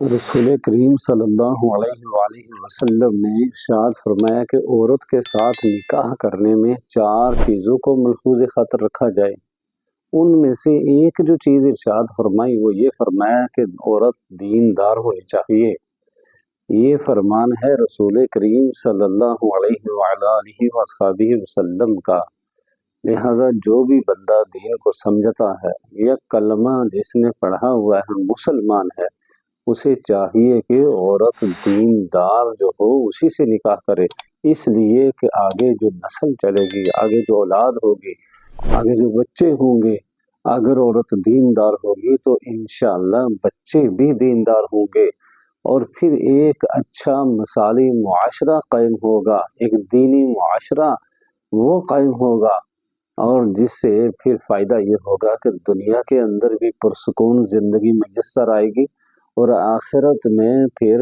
رسول کریم صلی اللہ علیہ وآلہ وسلم نے ارشاد فرمایا کہ عورت کے ساتھ نکاح کرنے میں 4 چیزوں کو ملحوظ خاطر رکھا جائے۔ ان میں سے ایک جو چیز ارشاد فرمائی وہ یہ فرمایا کہ عورت دیندار ہونی چاہیے۔ یہ فرمان ہے رسول کریم صلی اللہ علیہ وآلہ وسلم کا۔ لہذا جو بھی بندہ دین کو سمجھتا ہے یا کلمہ جس نے پڑھا ہوا ہے مسلمان ہے، اسے چاہیے کہ عورت دیندار جو ہو اسی سے نکاح کرے، اس لیے کہ آگے جو نسل چلے گی، آگے جو اولاد ہوگی، آگے جو بچے ہوں گے، اگر عورت دیندار ہوگی تو انشاءاللہ بچے بھی دیندار ہوں گے، اور پھر ایک اچھا مثالی معاشرہ قائم ہوگا، ایک دینی معاشرہ وہ قائم ہوگا، اور جس سے پھر فائدہ یہ ہوگا کہ دنیا کے اندر بھی پرسکون زندگی میسر آئے گی، اور آخرت میں پھر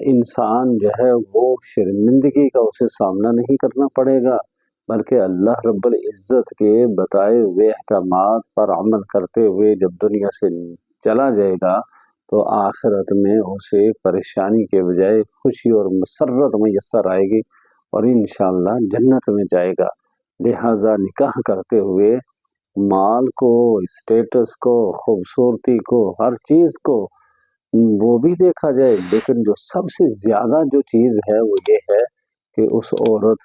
انسان جو ہے وہ شرمندگی کا اسے سامنا نہیں کرنا پڑے گا، بلکہ اللہ رب العزت کے بتائے ہوئے احکامات پر عمل کرتے ہوئے جب دنیا سے چلا جائے گا تو آخرت میں اسے پریشانی کے بجائے خوشی اور مسرت میسر آئے گی، اور انشاءاللہ جنت میں جائے گا۔ لہٰذا نکاح کرتے ہوئے مال کو، اسٹیٹس کو، خوبصورتی کو، ہر چیز کو وہ بھی دیکھا جائے، لیکن جو سب سے زیادہ جو چیز ہے وہ یہ ہے کہ اس عورت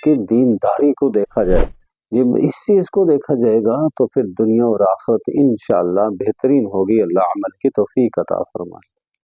کی دینداری کو دیکھا جائے۔ جب اس چیز کو دیکھا جائے گا تو پھر دنیا اور آخرت انشاءاللہ بہترین ہوگی۔ اللہ عمل کی توفیق عطا فرمائے۔